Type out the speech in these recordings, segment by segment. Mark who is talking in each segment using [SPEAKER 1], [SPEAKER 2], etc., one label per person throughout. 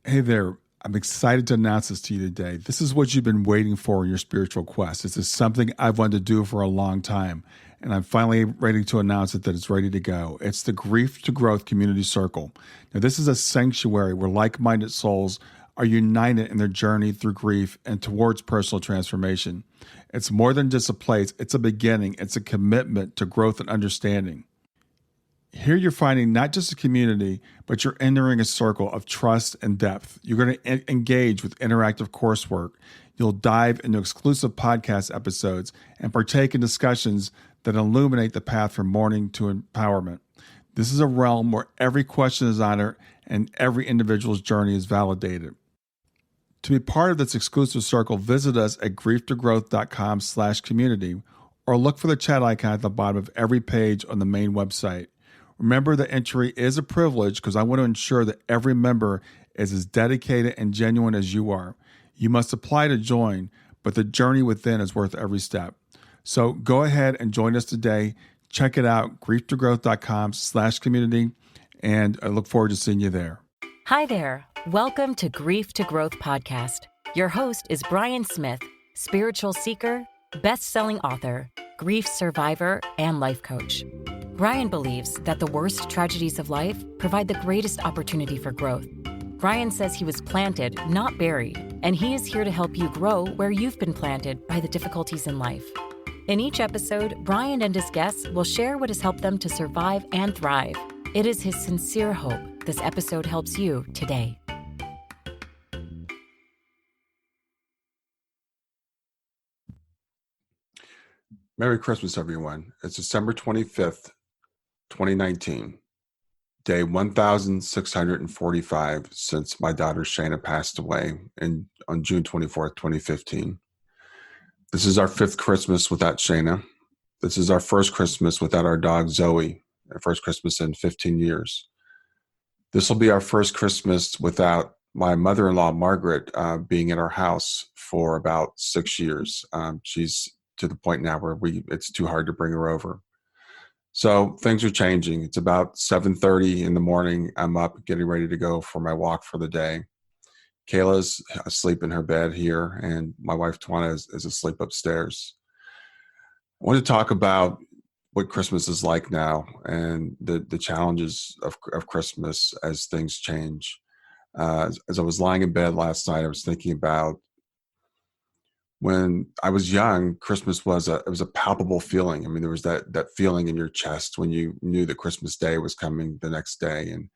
[SPEAKER 1] Hey there. I'm excited to announce this to you today. This is what you've been waiting for in your spiritual quest. This is something I've wanted to do for a long time, and I'm finally ready to announce it that it's ready to go. It's the Grief to Growth Community Circle. Now, this is a sanctuary where like-minded souls are united in their journey through grief and towards personal transformation. It's more than just a place, it's a beginning, it's a commitment to growth and understanding. Here you're finding not just a community, but you're entering a circle of trust and depth. You're going to engage with interactive coursework. You'll dive into exclusive podcast episodes and partake in discussions that illuminate the path from mourning to empowerment. This is a realm where every question is honored and every individual's journey is validated. To be part of this exclusive circle, visit us at grieftogrowth.com/community or look for the chat icon at the bottom of every page on the main website. Remember that entry is a privilege because I want to ensure that every member is as dedicated and genuine as you are. You must apply to join, but the journey within is worth every step. So go ahead and join us today. Check it out, grieftogrowth.com/community, and I look forward to seeing you there.
[SPEAKER 2] Hi there. Welcome to Grief to Growth podcast. Your host is Brian Smith, spiritual seeker, best-selling author, grief survivor, and life coach. Brian believes that the worst tragedies of life provide the greatest opportunity for growth. Brian says he was planted, not buried, and he is here to help you grow where you've been planted by the difficulties in life. In each episode, Brian and his guests will share what has helped them to survive and thrive. It is his sincere hope this episode helps you today.
[SPEAKER 1] Merry Christmas, everyone. It's December 25th, 2019, day 1,645 since my daughter Shayna passed away on June 24th, 2015. This is our fifth Christmas without Shayna. This is our first Christmas without our dog Zoe, our first Christmas in 15 years. This will be our first Christmas without my mother-in-law, Margaret, being in our house for about 6 years. She's to the point now where it's too hard to bring her over. So things are changing. It's about 7:30 in the morning. I'm up getting ready to go for my walk for the day. Kayla's asleep in her bed here, and my wife Tawana is asleep upstairs. I want to talk about what Christmas is like now and the challenges of Christmas as things change. As I was lying in bed last night, I was thinking about when I was young, Christmas was a palpable feeling. I mean, there was that feeling in your chest when you knew that Christmas Day was coming the next day. And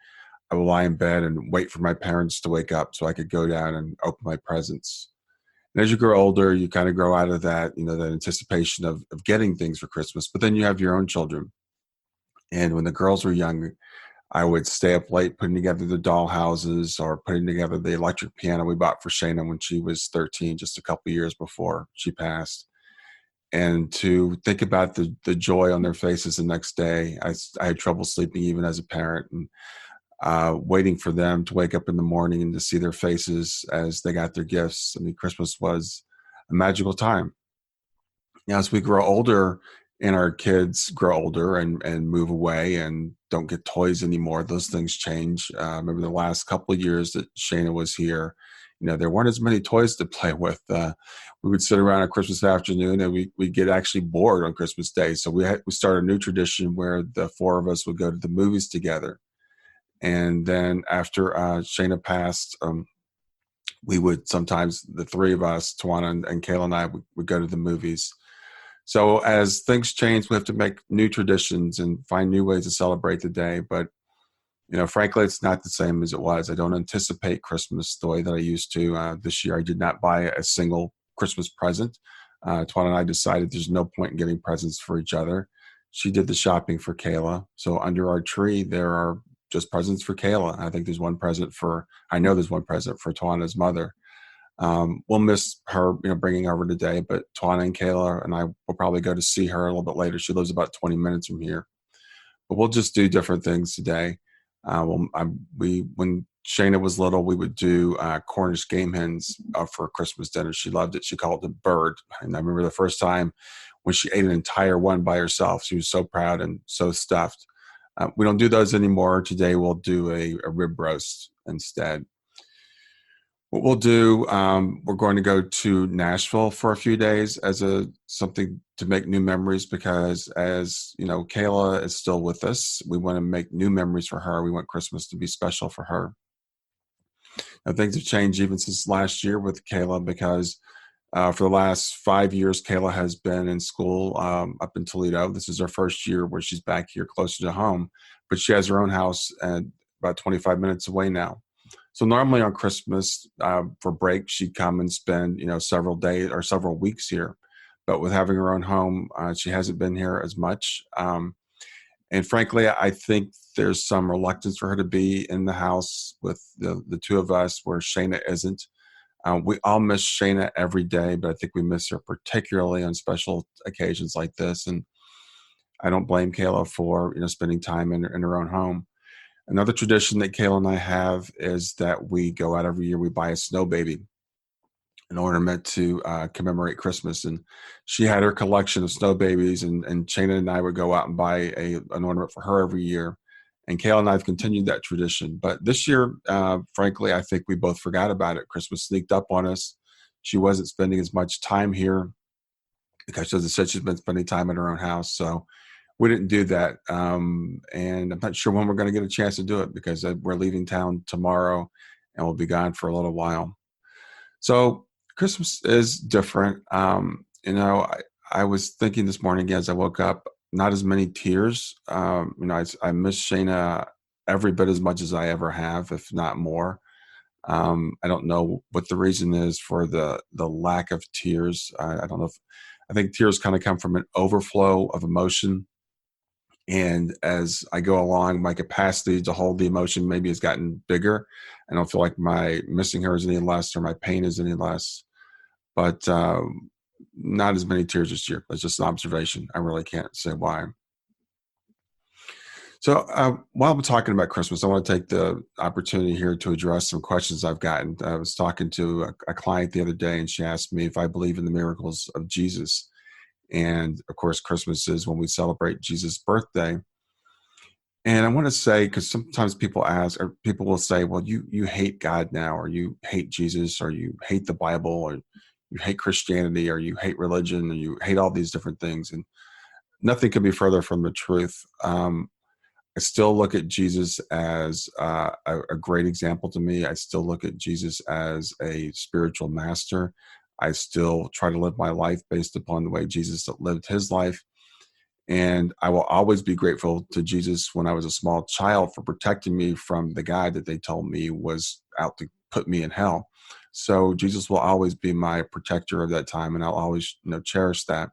[SPEAKER 1] I would lie in bed and wait for my parents to wake up so I could go down and open my presents. And as you grow older, you kind of grow out of that, that anticipation of getting things for Christmas. But then you have your own children. And when the girls were young, I would stay up late putting together the doll houses or putting together the electric piano we bought for Shayna when she was 13, just a couple of years before she passed. And to think about the joy on their faces the next day, I had trouble sleeping even as a parent, and waiting for them to wake up in the morning and to see their faces as they got their gifts. I mean, Christmas was a magical time. Now, as we grow older, and our kids grow older and move away and don't get toys anymore, those things change. I remember the last couple of years that Shayna was here, there weren't as many toys to play with. We would sit around on Christmas afternoon and we'd get actually bored on Christmas Day. So we started a new tradition where the four of us would go to the movies together. And then after Shayna passed, we would sometimes, the three of us, Tawana and Kayla and I, would go to the movies. So as things change, we have to make new traditions and find new ways to celebrate the day. But, frankly, it's not the same as it was. I don't anticipate Christmas the way that I used to. This year, I did not buy a single Christmas present. Tawana and I decided there's no point in getting presents for each other. She did the shopping for Kayla. So under our tree, there are just presents for Kayla. I think there's one present for Tawana's mother. We'll miss her, bringing her over today, but Tawana and Kayla and I will probably go to see her a little bit later. She lives about 20 minutes from here, but we'll just do different things today. When Shayna was little, we would do Cornish game hens for Christmas dinner. She loved it. She called it bird. And I remember the first time when she ate an entire one by herself, she was so proud and so stuffed. We don't do those anymore. Today we'll do a rib roast instead. What we'll do, we're going to go to Nashville for a few days as something to make new memories because, as you know, Kayla is still with us. We want to make new memories for her. We want Christmas to be special for her. Now, things have changed even since last year with Kayla because for the last 5 years, Kayla has been in school up in Toledo. This is her first year where she's back here closer to home, but she has her own house about 25 minutes away now. So normally on Christmas for break, she'd come and spend several days or several weeks here. But with having her own home, she hasn't been here as much. And frankly, I think there's some reluctance for her to be in the house with the two of us, where Shayna isn't. We all miss Shayna every day, but I think we miss her particularly on special occasions like this. And I don't blame Kayla for spending time in her own home. Another tradition that Kayla and I have is that we go out every year. We buy a snow baby, an ornament to commemorate Christmas. And she had her collection of snow babies, and Shayna and I would go out and buy an ornament for her every year. And Kayla and I have continued that tradition. But this year, frankly, I think we both forgot about it. Christmas sneaked up on us. She wasn't spending as much time here because, as I said, she's been spending time in her own house. So we didn't do that. And I'm not sure when we're going to get a chance to do it because we're leaving town tomorrow and we'll be gone for a little while. So Christmas is different. I was thinking this morning as I woke up, not as many tears. I miss Shayna every bit as much as I ever have, if not more. I don't know what the reason is for the lack of tears. I don't know I think tears kind of come from an overflow of emotion. And as I go along, my capacity to hold the emotion maybe has gotten bigger. I don't feel like my missing her is any less or my pain is any less. But not as many tears this year. That's just an observation. I really can't say why. So while I'm talking about Christmas, I want to take the opportunity here to address some questions I've gotten. I was talking to a client the other day, and she asked me if I believe in the miracles of Jesus. And of course, Christmas is when we celebrate Jesus' birthday. And I want to say, because sometimes people ask, or people will say, well, you hate God now, or you hate Jesus, or you hate the Bible, or you hate Christianity, or you hate religion, or you hate all these different things. And nothing could be further from the truth. I still look at Jesus as a great example to me. I still look at Jesus as a spiritual master. I still try to live my life based upon the way Jesus lived his life. And I will always be grateful to Jesus when I was a small child for protecting me from the guy that they told me was out to put me in hell. So Jesus will always be my protector of that time, and I'll always cherish that.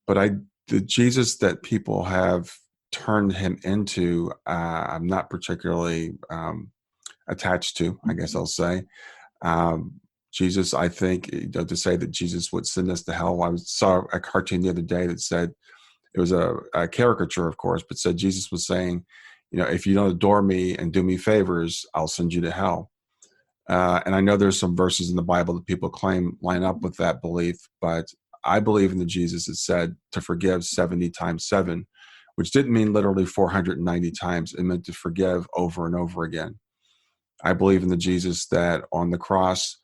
[SPEAKER 1] But the Jesus that people have turned him into, I'm not particularly attached to, I guess I'll say. Jesus, I think, to say that Jesus would send us to hell. I saw a cartoon the other day that said, it was a caricature, of course, but said Jesus was saying, if you don't adore me and do me favors, I'll send you to hell. And I know there's some verses in the Bible that people claim line up with that belief, but I believe in the Jesus that said to forgive 70 times 7, which didn't mean literally 490 times. It meant to forgive over and over again. I believe in the Jesus that on the cross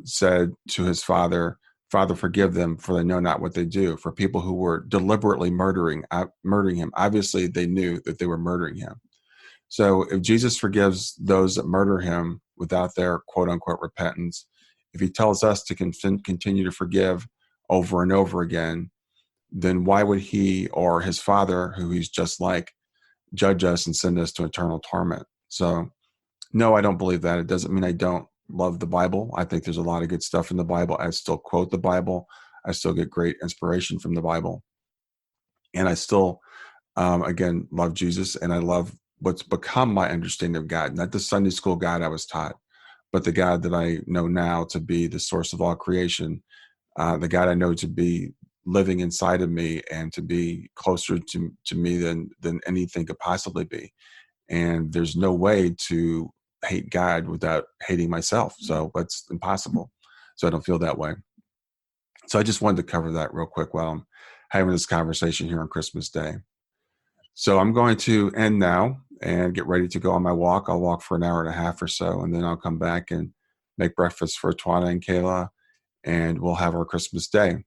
[SPEAKER 1] said to his Father, Father, forgive them, for they know not what they do. For people who were deliberately murdering him, obviously they knew that they were murdering him. So if Jesus forgives those that murder him without their quote unquote repentance, if he tells us to continue to forgive over and over again, then why would he or his Father, who he's just like, judge us and send us to eternal torment? So no, I don't believe that. It doesn't mean I don't love the Bible. I think there's a lot of good stuff in the Bible. I still quote the Bible. I still get great inspiration from the Bible. And I still, again, love Jesus, and I love what's become my understanding of God, not the Sunday school God I was taught, but the God that I know now to be the source of all creation, the God I know to be living inside of me and to be closer to me than anything could possibly be. And there's no way to hate God without hating myself. So that's impossible. So I don't feel that way. So I just wanted to cover that real quick while I'm having this conversation here on Christmas Day. So I'm going to end now and get ready to go on my walk. I'll walk for an hour and a half or so, and then I'll come back and make breakfast for Twana and Kayla, and we'll have our Christmas day.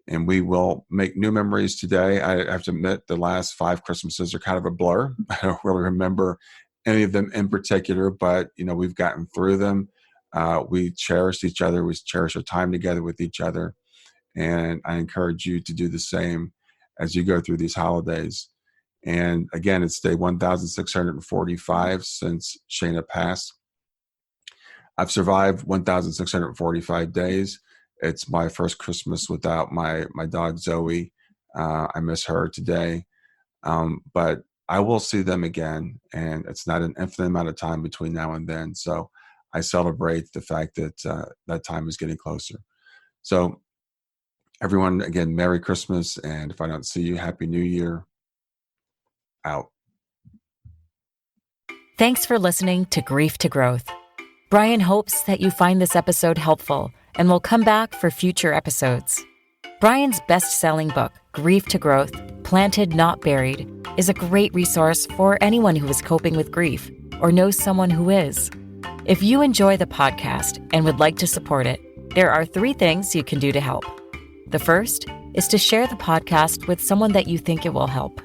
[SPEAKER 1] And we will make new memories today. I have to admit, the last 5 Christmases are kind of a blur. I don't really remember any of them in particular, but we've gotten through them. We cherished each other. We cherish our time together with each other. And I encourage you to do the same as you go through these holidays. And again, it's day 1,645 since Shayna passed. I've survived 1,645 days. It's my first Christmas without my dog, Zoe. I miss her today. But I will see them again, and it's not an infinite amount of time between now and then. So I celebrate the fact that that time is getting closer. So everyone, again, Merry Christmas. And if I don't see you, Happy New Year. Out.
[SPEAKER 2] Thanks for listening to Grief to Growth. Brian hopes that you find this episode helpful and will come back for future episodes. Brian's best-selling book, Grief to Growth, Planted Not Buried, is a great resource for anyone who is coping with grief or knows someone who is. If you enjoy the podcast and would like to support it, there are 3 things you can do to help. The first is to share the podcast with someone that you think it will help.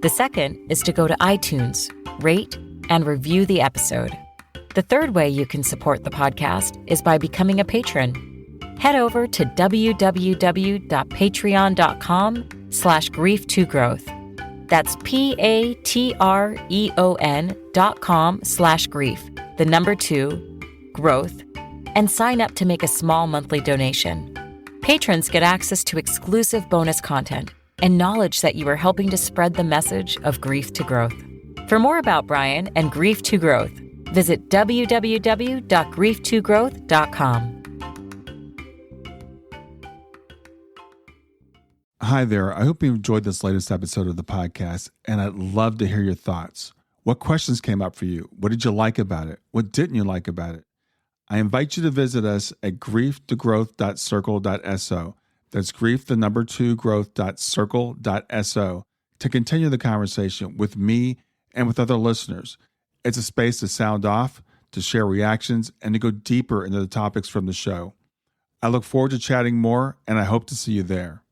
[SPEAKER 2] The second is to go to iTunes, rate, and review the episode. The third way you can support the podcast is by becoming a patron. Head over to www.patreon.com/grief2growth. That's patreon.com/grief, the number 2, growth, and sign up to make a small monthly donation. Patrons get access to exclusive bonus content and knowledge that you are helping to spread the message of grief to growth. For more about Brian and Grief to Growth, visit www.grief2growth.com.
[SPEAKER 1] Hi there. I hope you enjoyed this latest episode of the podcast, and I'd love to hear your thoughts. What questions came up for you? What did you like about it? What didn't you like about it? I invite you to visit us at grieftogrowth.circle.so. That's grief2growth.circle.so to continue the conversation with me and with other listeners. It's a space to sound off, to share reactions, and to go deeper into the topics from the show. I look forward to chatting more, and I hope to see you there.